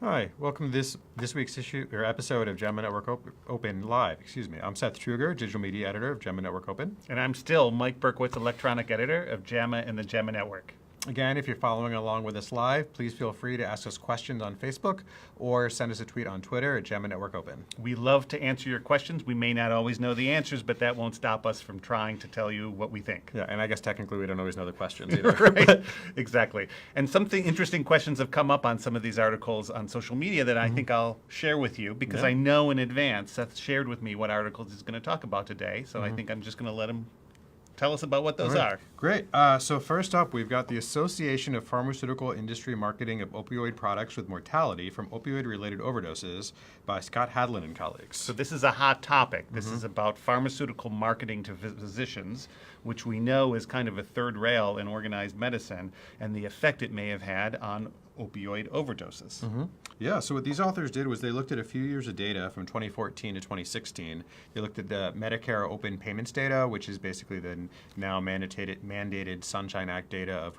Hi, welcome to this week's episode of JAMA Network Open Live. I'm Seth Truger, digital media editor of JAMA Network Open. And I'm still Mike Berkowitz, electronic editor of JAMA and the JAMA Network. Again, if you're following along with us live, please feel free to ask us questions on Facebook or send us a tweet on Twitter at JAMA Network Open. We love to answer your questions. We may not always know the answers, but that won't stop us from trying to tell you what we think. Yeah, and I guess technically we don't always know the questions either. Right, exactly. And interesting questions have come up on some of these articles on social media that I think I'll share with you because I know in advance Seth shared with me what articles he's going to talk about today. So I think I'm just going to let him tell us about what those are. Great. So first up, we've got the Association of Pharmaceutical Industry Marketing of Opioid Products with Mortality from Opioid-Related Overdoses by Scott Hadlin and colleagues. So this is a hot topic. This is about pharmaceutical marketing to physicians, which we know is kind of a third rail in organized medicine, and the effect it may have had on opioid overdoses. Yeah, so what these authors did was they looked at a few years of data from 2014 to 2016. They looked at the Medicare open payments data, which is basically the now mandated Sunshine Act data of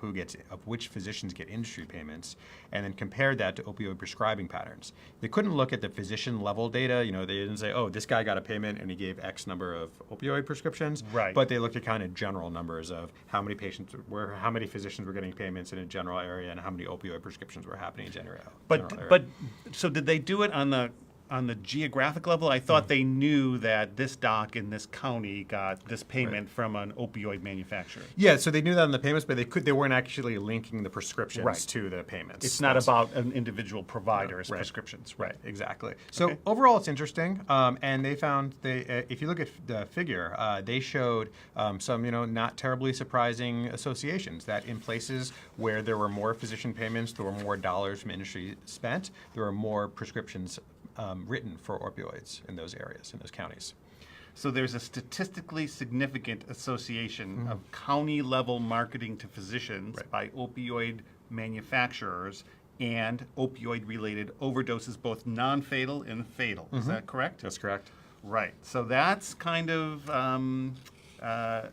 which physicians get industry payments, and then compared that to opioid prescribing patterns. They couldn't look at the physician level data. You know, they didn't say, oh, this guy got a payment and he gave X number of opioid prescriptions. Right. But they looked at kind of general numbers of how many physicians were getting payments in a general area and how many opioid prescriptions were happening in general area. But so did they do it on the geographic level? I thought they knew that this doc in this county got this payment from an opioid manufacturer. Yeah, so they knew that on the payments, but they weren't actually linking the prescriptions to the payments. It's not about an individual provider's prescriptions. Right. Exactly. So overall, it's interesting, and they found if you look at the figure, they showed some not terribly surprising associations that in places where there were more physician payments, there were more dollars from industry spent, there were more prescriptions written for opioids in those areas, in those counties. So there's a statistically significant association of county-level marketing to physicians by opioid manufacturers and opioid-related overdoses, both non-fatal and fatal. Is that correct? That's correct. Right. So that's kind of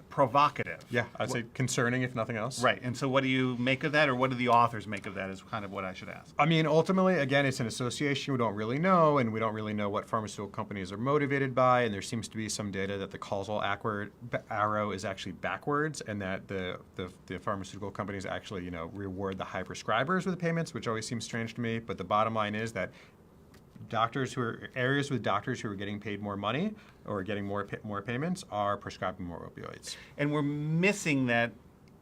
provocative. Yeah, I'd say concerning, if nothing else. Right. And so what do you make of that, or what do the authors make of that is kind of what I should ask. I mean, ultimately, again, it's an association we don't really know, and we don't really know what pharmaceutical companies are motivated by, and there seems to be some data that the causal arrow is actually backwards, and that the pharmaceutical companies actually, reward the high prescribers with the payments, which always seems strange to me, but the bottom line is that areas with doctors who are getting paid more money or getting more payments are prescribing more opioids. And we're missing that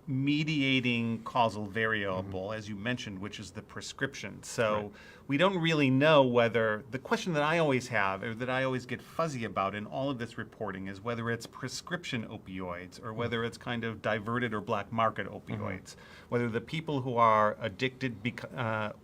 mediating causal variable, as you mentioned, which is the prescription. So we don't really know whether, the question that I always have, or that I always get fuzzy about in all of this reporting, is whether it's prescription opioids or whether it's kind of diverted or black market opioids. Whether the people who are addicted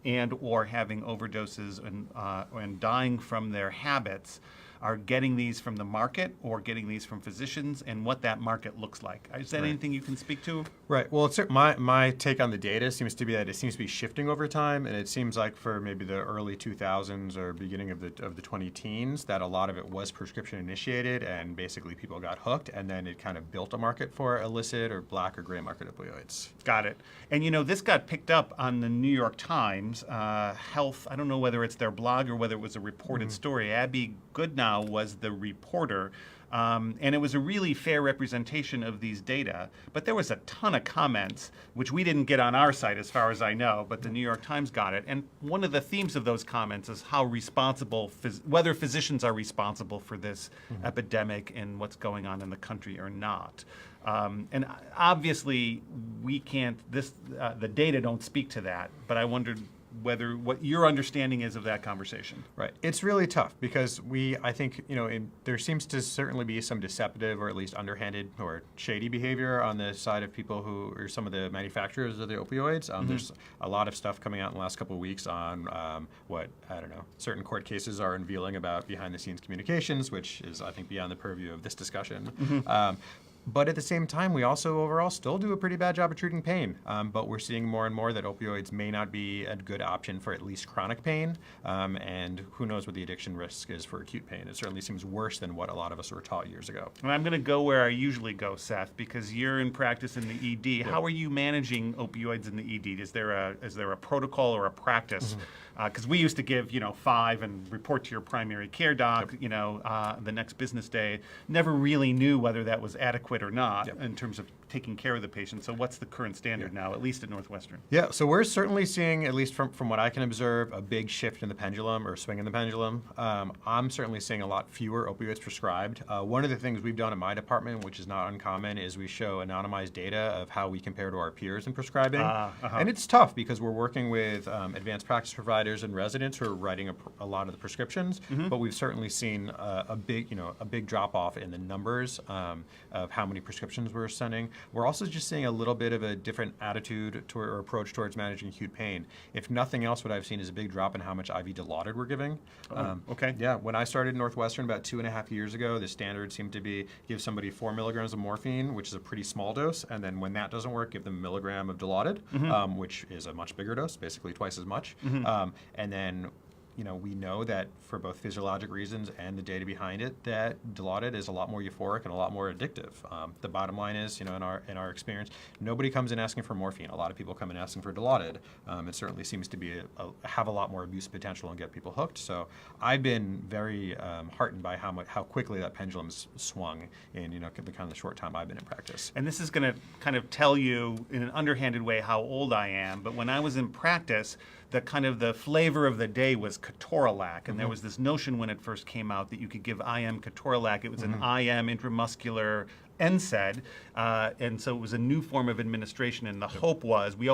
and or having overdoses and dying from their habits are getting these from the market or getting these from physicians, and what that market looks like. Is that anything you can speak to? Right. Well, my take on the data seems to be that it seems to be shifting over time, and it seems like for maybe the early 2000s or beginning of the 2010s that a lot of it was prescription initiated, and basically people got hooked, and then it kind of built a market for illicit or black or gray market opioids. Got it. And this got picked up on the New York Times Health. I don't know whether it's their blog or whether it was a reported story. Abby Goodnow was the reporter, and it was a really fair representation of these data, but there was a ton of comments, which we didn't get on our site as far as I know, but the New York Times got it. And one of the themes of those comments is how whether physicians are responsible for this epidemic and what's going on in the country or not. And obviously we can't, the data don't speak to that, but I wondered what your understanding is of that conversation. Right. It's really tough because I think, there seems to certainly be some deceptive or at least underhanded or shady behavior on the side of people who are some of the manufacturers of the opioids. There's a lot of stuff coming out in the last couple of weeks on certain court cases are unveiling about behind-the-scenes communications, which is, I think, beyond the purview of this discussion. But at the same time, we also overall still do a pretty bad job of treating pain. But we're seeing more and more that opioids may not be a good option for at least chronic pain. And who knows what the addiction risk is for acute pain. It certainly seems worse than what a lot of us were taught years ago. And I'm going to go where I usually go, Seth, because you're in practice in the ED. Yep. How are you managing opioids in the ED? Is there a protocol or a practice Because we used to give, 5 and report to your primary care doc, the next business day. Never really knew whether that was adequate or not in terms of taking care of the patient. So what's the current standard now, at least at Northwestern? Yeah, so we're certainly seeing, at least from what I can observe, a big shift in the pendulum or swing in the pendulum. I'm certainly seeing a lot fewer opioids prescribed. One of the things we've done in my department, which is not uncommon, is we show anonymized data of how we compare to our peers in prescribing. And it's tough because we're working with advanced practice providers and residents who are writing a lot of the prescriptions, but we've certainly seen a big drop off in the numbers of how many prescriptions we're sending. We're also just seeing a little bit of a different attitude or approach towards managing acute pain. If nothing else, what I've seen is a big drop in how much IV Dilaudid we're giving. Okay. Yeah, when I started Northwestern about 2.5 years ago, the standard seemed to be give somebody 4 milligrams of morphine, which is a pretty small dose, and then when that doesn't work, give them 1 milligram of Dilaudid, which is a much bigger dose, basically twice as much. And then we know that for both physiologic reasons and the data behind it, that Dilaudid is a lot more euphoric and a lot more addictive. The bottom line is, in our experience, nobody comes in asking for morphine. A lot of people come in asking for Dilaudid. It certainly seems to be have a lot more abuse potential and get people hooked. So I've been very heartened by how quickly that pendulum's swung in the kind of the short time I've been in practice. And this is going to kind of tell you in an underhanded way how old I am. But when I was in practice, the flavor of the day was ketorolac, and there was this notion when it first came out that you could give IM ketorolac. It was an IM intramuscular NSAID, and so it was a new form of administration. And the hope was we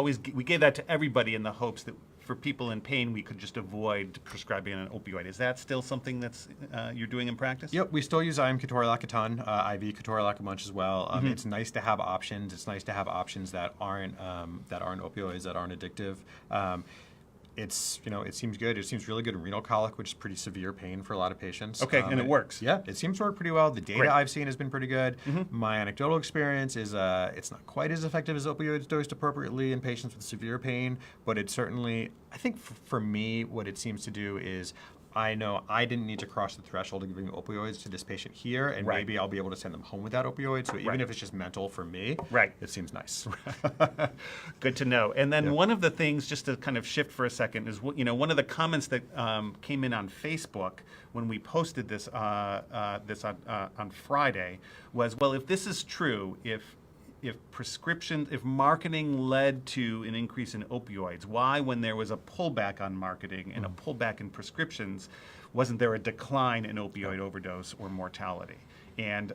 gave that to everybody in the hopes that for people in pain we could just avoid prescribing an opioid. Is that still something that's you're doing in practice? Yep, we still use IM ketorolac a ton, IV ketorolac a bunch as well. It's nice to have options. It's nice to have options that aren't opioids, that aren't addictive. It seems good. It seems really good in renal colic, which is pretty severe pain for a lot of patients. Okay, and it works. Yeah, it seems to work pretty well. The data I've seen has been pretty good. My anecdotal experience is it's not quite as effective as opioids dosed appropriately in patients with severe pain, but it certainly, I think for me, what it seems to do is I know I didn't need to cross the threshold of giving opioids to this patient here, and maybe I'll be able to send them home without opioids. So even if it's just mental for me, it seems nice. Good to know. And then one of the things, just to kind of shift for a second, is one of the comments that came in on Facebook when we posted this on Friday was, well, if this is true, if marketing led to an increase in opioids, why, when there was a pullback on marketing and a pullback in prescriptions, wasn't there a decline in opioid overdose or mortality? And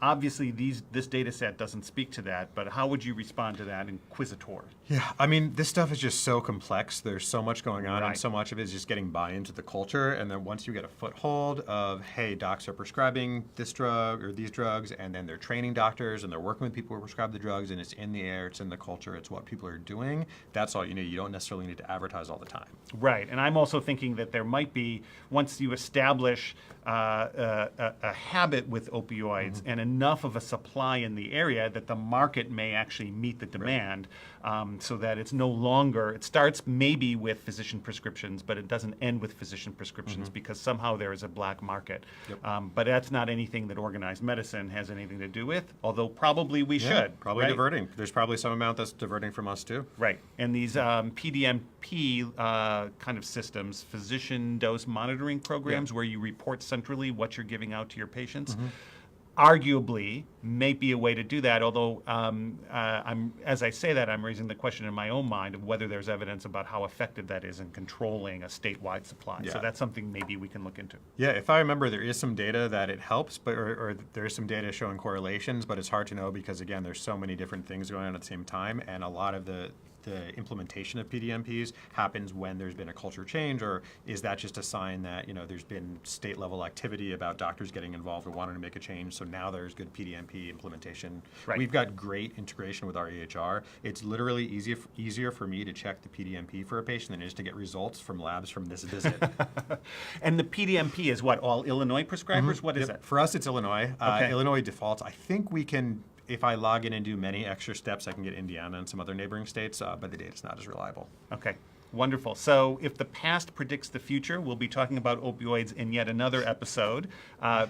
obviously, this data set doesn't speak to that, but how would you respond to that inquisitor? Yeah, I mean, this stuff is just so complex. There's so much going on, and so much of it is just getting buy into the culture. And then once you get a foothold of, hey, docs are prescribing this drug or these drugs, and then they're training doctors, and they're working with people who prescribe the drugs, and it's in the air, it's in the culture, it's what people are doing, that's all you need. You don't necessarily need to advertise all the time. Right, and I'm also thinking that there might be, once you establish a habit with opioids and enough of a supply in the area, that the market may actually meet the demand, so that it's no longer, it starts maybe with physician prescriptions, but it doesn't end with physician prescriptions because somehow there is a black market. But that's not anything that organized medicine has anything to do with, although probably we should. Probably diverting. There's probably some amount that's diverting from us too. Right, and these PDMP kind of systems, physician dose monitoring programs, where you report centrally what you're giving out to your patients, arguably may be a way to do that, although as I say that, I'm raising the question in my own mind of whether there's evidence about how effective that is in controlling a statewide supply. So that's something maybe we can look into. Yeah, if I remember, there is some data that it helps, but or there is some data showing correlations, but it's hard to know because, again, there's so many different things going on at the same time, and a lot of the implementation of PDMPs happens when there's been a culture change, or is that just a sign that there's been state level activity about doctors getting involved or wanting to make a change, so now there's good PDMP implementation. We've got great integration with our EHR. It's literally easier for me to check the PDMP for a patient than it is to get results from labs from this visit. And the PDMP is what, all Illinois prescribers? What is it? For us, it's Illinois. Illinois defaults. I think we can, if I log in and do many extra steps, I can get Indiana and some other neighboring states, but the data's not as reliable. Okay. Wonderful. So if the past predicts the future, we'll be talking about opioids in yet another episode.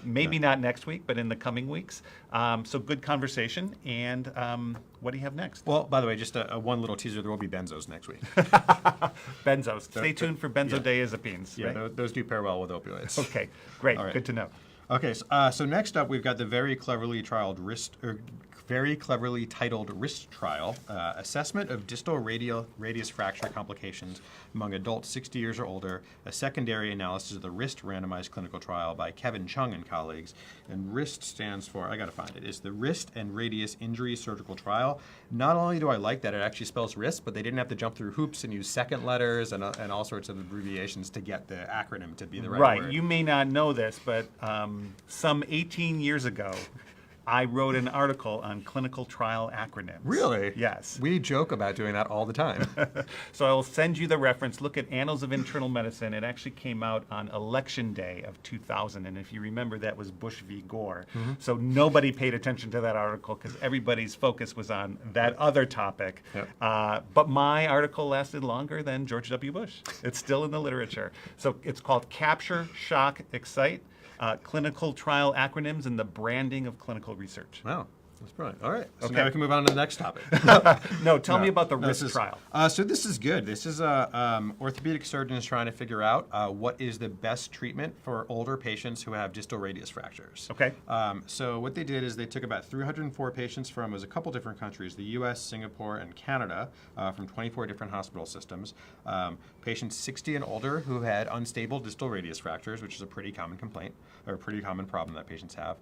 Maybe not next week, but in the coming weeks. So good conversation. And what do you have next? Well, by the way, just a one little teaser, there will be benzos next week. Benzos. Stay tuned for benzodiazepines. Yeah, right? those do pair well with opioids. Okay, great. All right. Good to know. Okay, so next up we've got the very cleverly titled wrist trial, assessment of distal radius fracture complications among adults 60 years or older, a secondary analysis of the wrist randomized clinical trial by Kevin Chung and colleagues. And wrist stands for, I gotta find it, it's the Wrist and Radius Injury Surgical Trial. Not only do I like that it actually spells wrist, but they didn't have to jump through hoops and use second letters and all sorts of abbreviations to get the acronym to be the right word. You may not know this, but some 18 years ago, I wrote an article on clinical trial acronyms. Really? Yes. We joke about doing that all the time. So I will send you the reference. Look at Annals of Internal Medicine. It actually came out on Election Day of 2000. And if you remember, that was Bush v. Gore. So nobody paid attention to that article because everybody's focus was on that other topic. Yep. But my article lasted longer than George W. Bush. It's still in the literature. So it's called Capture, Shock, Excite. Clinical trial acronyms and the branding of clinical research. Wow, that's brilliant. All right, so Okay. now we can move on to the next topic. No, tell me about the wrist trial. So this is good. This is orthopedic surgeons trying to figure out what is the best treatment for older patients who have distal radius fractures. Okay. So what they did is they took about 304 patients from, it was a couple different countries, the US, Singapore, and Canada, from 24 different hospital systems. Patients 60 and older who had unstable distal radius fractures, which is a pretty common complaint, or a pretty common problem that patients have.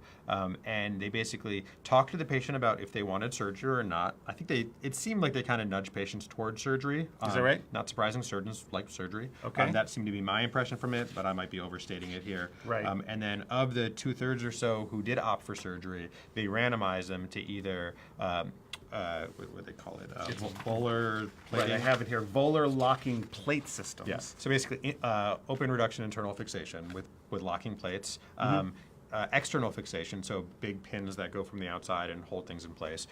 And they basically talked to the patient about if they wanted surgery or not. I think it seemed like they kind of nudged patients towards surgery. Is that right? Not surprising, surgeons like surgery. Okay. That seemed to be my impression from it, but I might be overstating it here. Right. And then of the 2/3 or so who did opt for surgery, they randomized them to either what do they call it? Volar plating. Right, I have it here. Volar locking plate systems. Yeah. So basically, open reduction internal fixation with locking plates. External fixation, so big pins that go from the outside and hold things in place,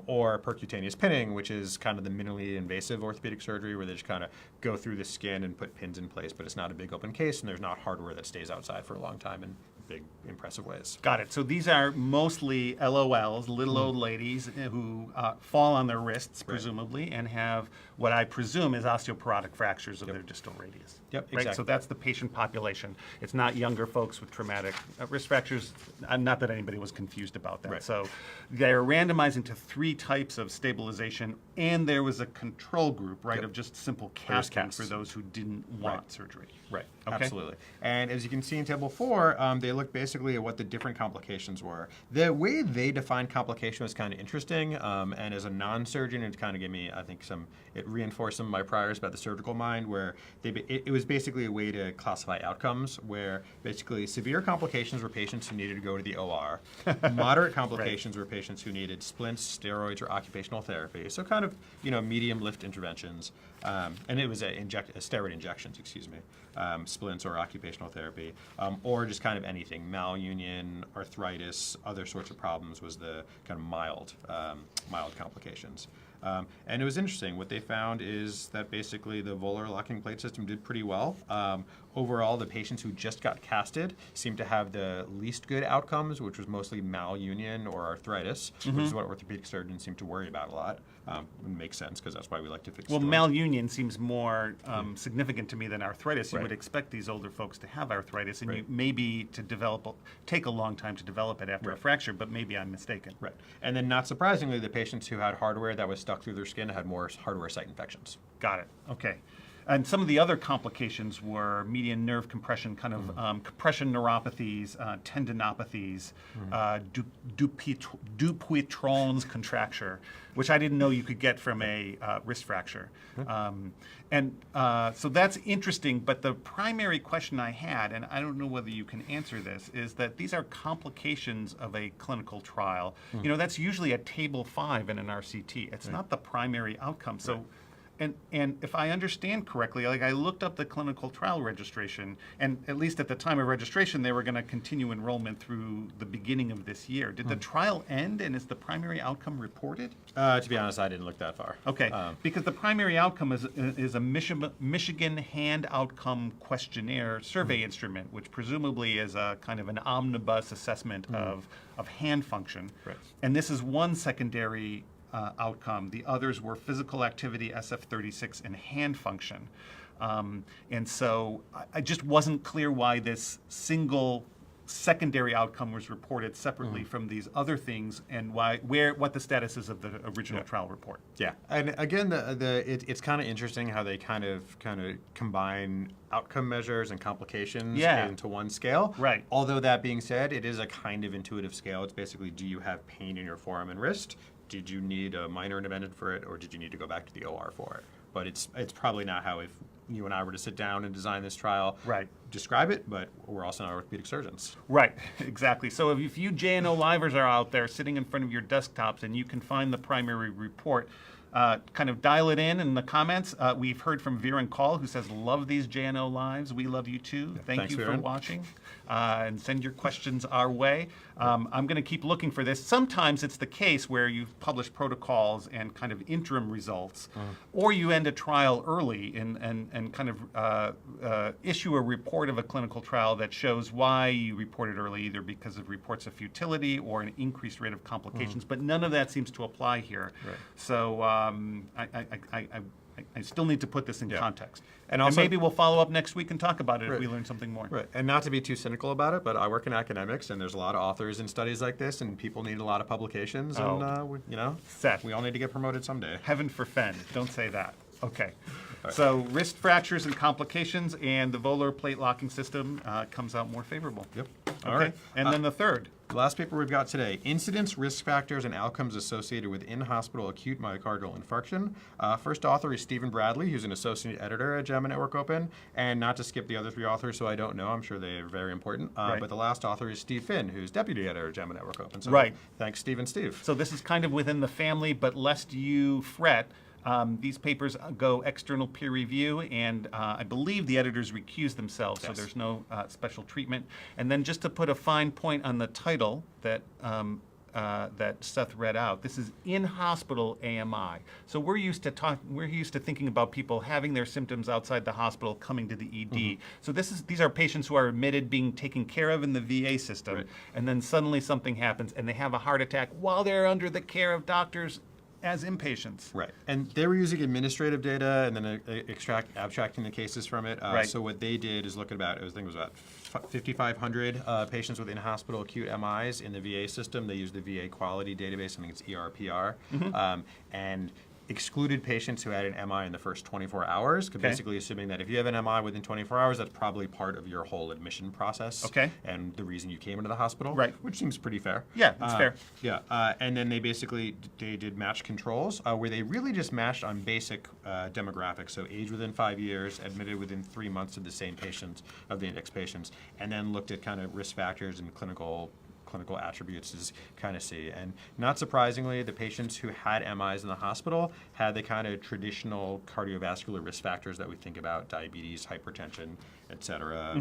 or percutaneous pinning, which is kind of the minimally invasive orthopedic surgery where they just kind of go through the skin and put pins in place, but it's not a big open case and there's not hardware that stays outside for a long time in big, impressive ways. Got it. So these are mostly LOLs, little old ladies who fall on their wrists, presumably, and have what I presume is osteoporotic fractures of their distal radius. Yep, Right? exactly. So that's the patient population. It's not younger folks with traumatic wrist fractures. Not that anybody was confused about that. Right. So they're randomizing to 3 types of stabilization, and there was a control group, right, of just simple casting casts. for those who didn't want surgery. Right, Okay. absolutely. And as you can see in Table 4, they look basically at what the different complications were. The way they defined complication was kind of interesting, and as a non-surgeon, it kind of gave me, I think, it reinforced some of my priors about the surgical mind, where it was basically a way to classify outcomes, where basically severe complications were patients who needed to go to the OR. Moderate complications were patients who needed splints, steroids, or occupational therapy. So kind of, medium lift interventions. And it was steroid injections, splints or occupational therapy, or just kind of anything, malunion, arthritis, other sorts of problems was the kind of mild complications. And it was interesting. What they found is that basically the volar locking plate system did pretty well. Overall, the patients who just got casted seemed to have the least good outcomes, which was mostly malunion or arthritis, which is what orthopedic surgeons seem to worry about a lot. It makes sense because that's why we like to fix Well, joints. malunion seems more significant to me than arthritis. You Right. would expect these older folks to have arthritis, and Right. you maybe take a long time to develop it after a fracture, but maybe I'm mistaken. Right. And then not surprisingly, the patients who had hardware that was stuck through their skin had more hardware site infections. Got it. Okay. And some of the other complications were median nerve compression, kind of compression neuropathies, tendinopathies, Dupuytren's contracture, which I didn't know you could get from a wrist fracture. So that's interesting, but the primary question I had, and I don't know whether you can answer this, is that these are complications of a clinical trial. That's usually at Table 5 in an RCT. It's not the primary outcome. So And if I understand correctly, like I looked up the clinical trial registration, and at least at the time of registration, they were going to continue enrollment through the beginning of this year. Did the trial end, and is the primary outcome reported? To be honest, I didn't look that far. Okay, because the primary outcome is a Michigan Hand Outcome Questionnaire survey instrument, which presumably is a kind of an omnibus assessment of hand function. Right. And this is one secondary outcome. The others were physical activity, SF-36, and hand function. And so I just wasn't clear why this single secondary outcome was reported separately from these other things, and what the status is of the original trial report. Yeah, and again, it's kind of interesting how they kind of combine outcome measures and complications into one scale. Right. Although that being said, it is a kind of intuitive scale. It's basically, do you have pain in your forearm and wrist? Did you need a minor intervention for it, or did you need to go back to the OR for it? But it's probably not how, if you and I were to sit down and design this trial, describe it, but we're also not orthopedic surgeons. Right, exactly. So if you JNO livers are out there sitting in front of your desktops and you can find the primary report, kind of dial it in the comments. We've heard from Viren Call, who says, love these JNO lives. We love you too. Yeah, Thank thanks, you Viren. for watching. And send your questions our way. I'm going to keep looking for this. Sometimes it's the case where you publish protocols and kind of interim results, or you end a trial early and kind of issue a report of a clinical trial that shows why you reported early, either because of reports of futility or an increased rate of complications. But none of that seems to apply here. Right. So I still need to put this in context. And also, maybe we'll follow up next week and talk about it if Right. we learn something more. Right, and not to be too cynical about it, but I work in academics, and there's a lot of authors in studies like this, and people need a lot of publications, and Seth. we all need to get promoted someday. Heaven forfend. Don't say that. Okay. So wrist fractures and complications, and the volar plate locking system comes out more favorable. Yep. Okay. All right. And then the third. The last paper we've got today, Incidence, Risk Factors, and Outcomes Associated with In-Hospital Acute Myocardial Infarction. First author is Stephen Bradley, who's an associate editor at JAMA Network Open. And not to skip the other three authors, so I don't know, I'm sure they are very important. Right. But the last author is Steve Finn, who's deputy editor at JAMA Network Open. So Right. Thanks, Steve and Steve. So this is kind of within the family, but lest you fret, these papers go external peer review, and I believe the editors recuse themselves, so Yes. there's no special treatment. And then just to put a fine point on the title that that Seth read out, this is in-hospital AMI. So we're used to thinking about people having their symptoms outside the hospital, coming to the ED. So these are patients who are admitted, being taken care of in the VA system, Right. and then suddenly something happens, and they have a heart attack while they're under the care of doctors as inpatients. Right, and they were using administrative data and then abstracting the cases from it. Right. So what they did is look at I think it was about 5,500 patients with in-hospital acute MIs in the VA system. They used the VA quality database, I think it's ERPR, and excluded patients who had an MI in the first 24 hours, basically assuming that if you have an MI within 24 hours, that's probably part of your whole admission process and the reason you came into the hospital, which seems pretty fair. Yeah, it's fair. Yeah, and then they did match controls where they really just matched on basic demographics, so age within 5 years, admitted within 3 months of the same patients, of the index patients, and then looked at kind of risk factors and clinical attributes to kind of see. And not surprisingly, the patients who had MIs in the hospital had the kind of traditional cardiovascular risk factors that we think about: diabetes, hypertension, et cetera,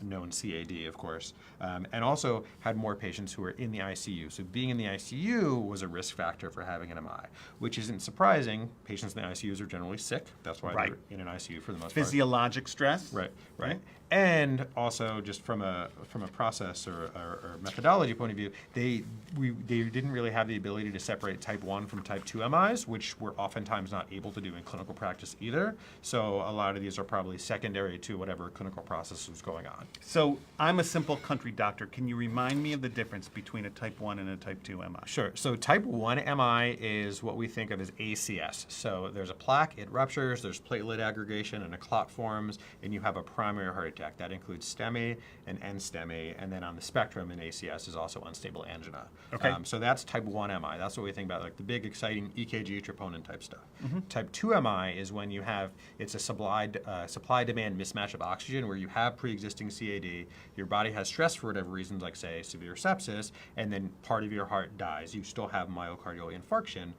known CAD, of course, and also had more patients who were in the ICU. So being in the ICU was a risk factor for having an MI, which isn't surprising. Patients in the ICUs are generally sick. That's why they're in an ICU for the most part. Physiologic stress. Right. And also, just from a process or methodology point of view, they didn't really have the ability to separate type 1 from type 2 MIs, which we're oftentimes not able to do in clinical practice either. So a lot of these are probably secondary to whatever clinical process was going on. So I'm a simple country doctor. Can you remind me of the difference between a type 1 and a type 2 MI? Sure. So type 1 MI is what we think of as ACS. So there's a plaque, it ruptures, there's platelet aggregation, and a clot forms, and you have a primary heart attack. cardiac. That includes STEMI and NSTEMI, and then on the spectrum in ACS is also unstable angina. Okay. So that's type 1 MI. That's what we think about, like the big, exciting EKG troponin type stuff. Type 2 MI is when you have, it's a supply-demand mismatch of oxygen where you have pre-existing CAD, your body has stress for whatever reasons, like say severe sepsis, and then part of your heart dies. You still have myocardial infarction,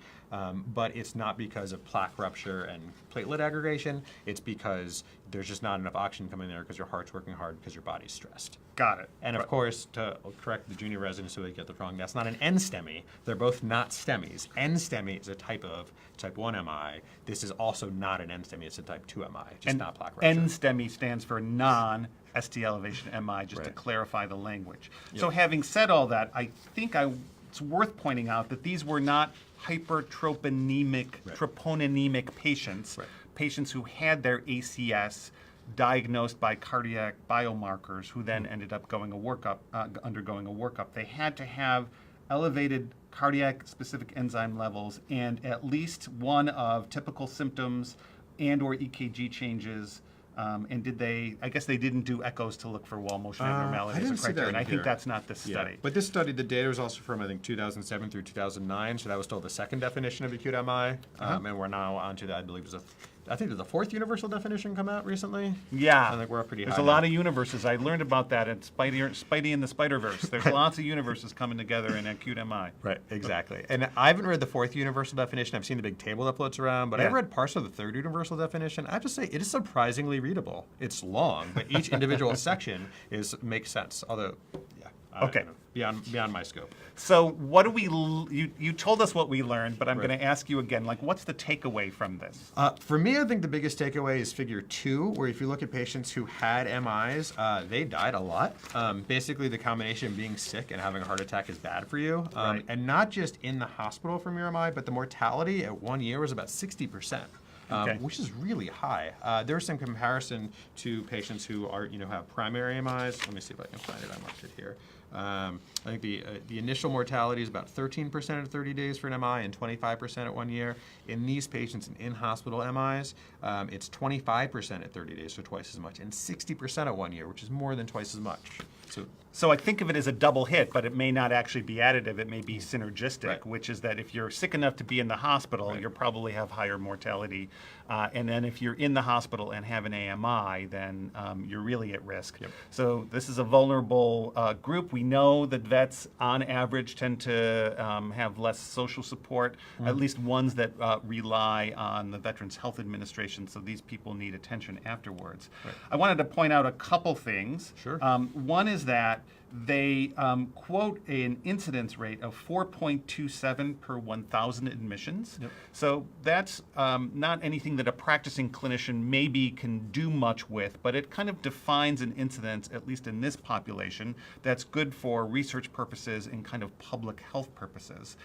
but it's not because of plaque rupture and platelet aggregation. It's because there's just not enough oxygen coming there because your heart's working hard because your body's stressed. Got it. And of course, to correct the junior residents so they get this wrong, that's not an NSTEMI. They're both not STEMIs. NSTEMI is a type of type 1 MI. This is also not an NSTEMI. It's a type 2 MI, just not plaque rupture. NSTEMI stands for non-ST elevation MI, just to clarify the language. So having said all that, I think it's worth pointing out that these were not troponemic patients, patients who had their ACS diagnosed by cardiac biomarkers who then ended up undergoing a workup. They had to have elevated cardiac specific enzyme levels and at least one of typical symptoms and or EKG changes. And I guess they didn't do echoes to look for wall motion abnormalities or criteria, and I think that's not this study. But this study, the data was also from, I think, 2007 through 2009, so that was still the second definition of acute MI, and we're now on to, I believe, I think there's a fourth universal definition come out recently. Yeah. I think we're up pretty high. There's a lot of universes. I learned about that in Spidey and the Spider-Verse. There's lots of universes coming together in acute MI. Right, exactly. And I haven't read the fourth universal definition. I've seen the big table that floats around, but I've read parts of the third universal definition. I have to say, it is surprisingly readable. It's long, but each individual section makes sense. Although, Okay. Beyond my scope. So what do you told us what we learned, but I'm going to ask you again, like, what's the takeaway from this? For me, I think the biggest takeaway is figure 2, where if you look at patients who had MIs, they died a lot. Basically, the combination of being sick and having a heart attack is bad for you. And not just in the hospital from your MI, but the mortality at 1 year was about 60%. Which is really high. There's some comparison to patients who have primary MIs. Let me see if I can find it. I marked it here. I think the initial mortality is about 13% at 30 days for an MI and 25% at 1 year. In these patients in hospital MIs, it's 25% at 30 days, so twice as much, and 60% at 1 year, which is more than twice as much. So I think of it as a double hit, but it may not actually be additive. It may be synergistic, which is that if you're sick enough to be in the hospital, you'll probably have higher mortality. And then if you're in the hospital and have an AMI, then you're really at risk. So this is a vulnerable group. We know that vets, on average, tend to have less social support, at least ones that rely on the Veterans Health Administration. So these people need attention afterwards. I wanted to point out a couple things. Sure. One is that they quote an incidence rate of 4.27 per 1,000 admissions. So that's not anything that a practicing clinician maybe can do much with, but it kind of defines an incidence, at least in this population, that's good for research purposes and kind of public health purposes.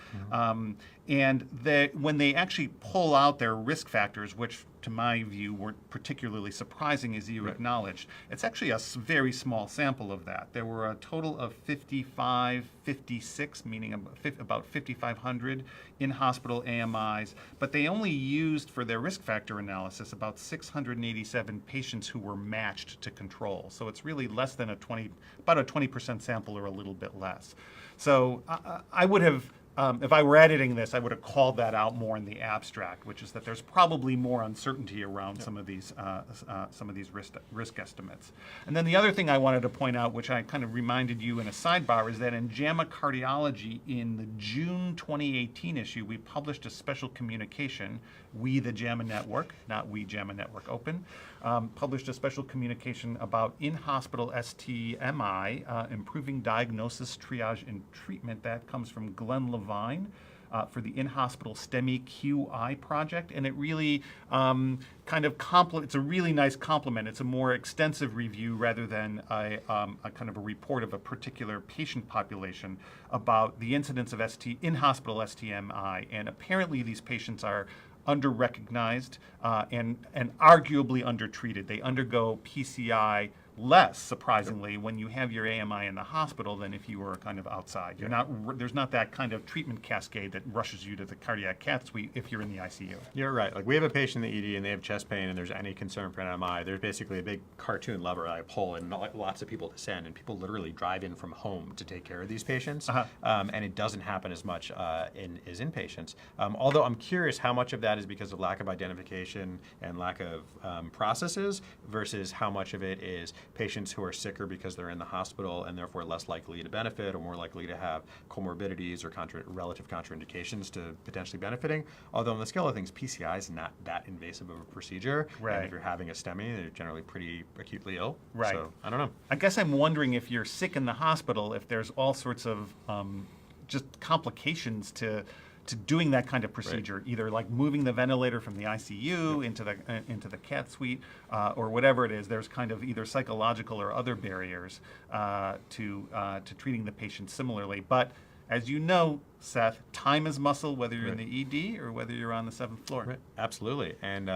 And when they actually pull out their risk factors, which to my view weren't particularly surprising, as you acknowledged, it's actually a very small sample of that. There were a total of 56, meaning about 5,500 in-hospital AMIs, but they only used for their risk factor analysis about 687 patients who were matched to control. So it's really less than about a 20% sample or a little bit less. So I would have, if I were editing this, I would have called that out more in the abstract, which is that there's probably more uncertainty around some of these risk estimates. And then the other thing I wanted to point out, which I kind of reminded you in a sidebar, is that in JAMA Cardiology, in the June 2018 issue, we published a special communication. We, the JAMA Network, not we, JAMA Network Open, published a special communication about in-hospital STMI, improving diagnosis, triage, and treatment. That comes from Glenn Levine for the in-hospital STEMI QI project, and it really it's a really nice complement. It's a more extensive review rather than a kind of a report of a particular patient population about the incidence of in-hospital STMI, and apparently these patients are under-recognized and arguably undertreated. They undergo PCI less, surprisingly, when you have your AMI in the hospital than if you were kind of outside. You're not. There's not that kind of treatment cascade that rushes you to the cardiac cath suite if you're in the ICU. You're right. Like we have a patient in the ED and they have chest pain and there's any concern for an MI. There's basically a big cartoon lever that I pull and lots of people descend and people literally drive in from home to take care of these patients. And it doesn't happen as much as inpatients. Although I'm curious how much of that is because of lack of identification and lack of processes versus how much of it is patients who are sicker because they're in the hospital and therefore less likely to benefit or more likely to have comorbidities or relative contraindications to potentially benefiting. Although on the scale of things, PCI is not that invasive of a procedure. Right. And if you're having a STEMI, they're generally pretty acutely ill. Right. So I don't know. I guess I'm wondering if you're sick in the hospital, if there's all sorts of just complications to doing that kind of procedure, either like moving the ventilator from the ICU into the cath suite or whatever it is. There's kind of either psychological or other barriers to treating the patient similarly. But as you know, Seth, time is muscle, whether you're in the ED or whether you're on the 7th floor. Right. Absolutely. And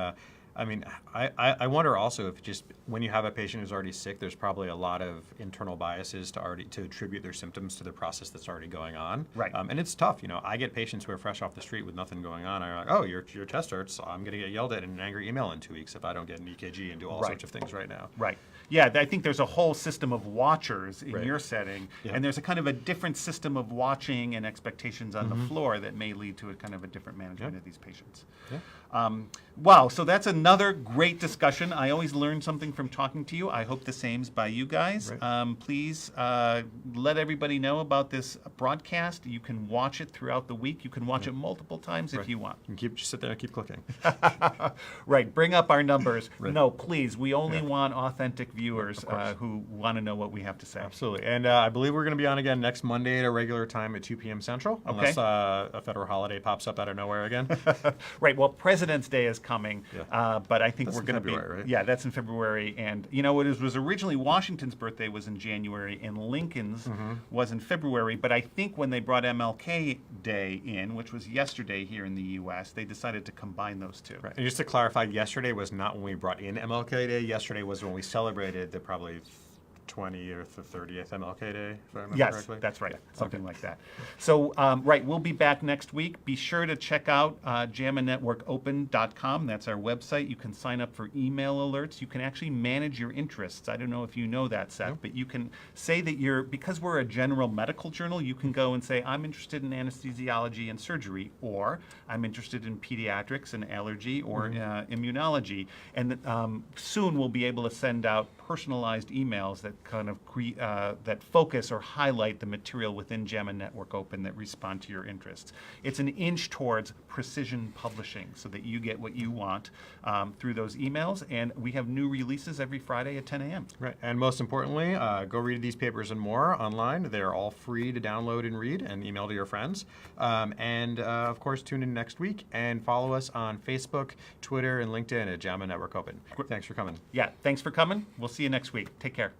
I mean, I wonder also if just when you have a patient who's already sick, there's probably a lot of internal biases to attribute their symptoms to the process that's already going on. Right. And it's tough. You know, I get patients who are fresh off the street with nothing going on. I'm like, oh, your chest hurts. I'm going to get yelled at in an angry email in 2 weeks if I don't get an EKG and do all sorts of things right now. Right. Yeah, I think there's a whole system of watchers in Right. your setting, Yeah. and there's a kind of a different system of watching and expectations on the floor that may lead to a kind of a different management of these patients. Yeah. Wow, so that's another great discussion. I always learn something from talking to you. I hope the same's by you guys. Right. Please let everybody know about this broadcast. You can watch it throughout the week. You can watch it multiple times if you want. You can just sit there and keep clicking. Right, bring up our numbers. Right. No, please, we only want authentic viewers who want to know what we have to say. Absolutely. And I believe we're going to be on again next Monday at a regular time at 2 p.m. Central, unless a federal holiday pops up out of nowhere again. Right, well, President's Day is coming, but I think That's we're in going to be... February, right? Yeah, that's in February. And, you know, it was originally Washington's birthday was in January and Lincoln's was in February. But I think when they brought MLK Day in, which was yesterday here in the U.S., they decided to combine those two. Right. And just to clarify, yesterday was not when we brought in MLK Day. Yesterday was when we celebrated the probably 20th or 30th MLK Day, if I remember correctly. Yes, that's right. Something like that. So, right, we'll be back next week. Be sure to check out JAMANetworkOpen.com. That's our website. You can sign up for email alerts. You can actually manage your interests. I don't know if you know that, Seth, but you can say that because we're a general medical journal, you can go and say, I'm interested in anesthesiology and surgery, or I'm interested in pediatrics and allergy or immunology. And soon we'll be able to send out personalized emails that kind of that focus or highlight the material within JAMA Network Open that respond to your interests. It's an inch towards precision publishing so that you get what you want through those emails. And we have new releases every Friday at 10 a.m. Right. And most importantly, go read these papers and more online. They're all free to download and read and email to your friends. Of course, tune in next week and follow us on Facebook, Twitter, and LinkedIn at JAMA Network Open. Thanks for coming. Yeah, thanks for coming. We'll see you next week. Take care.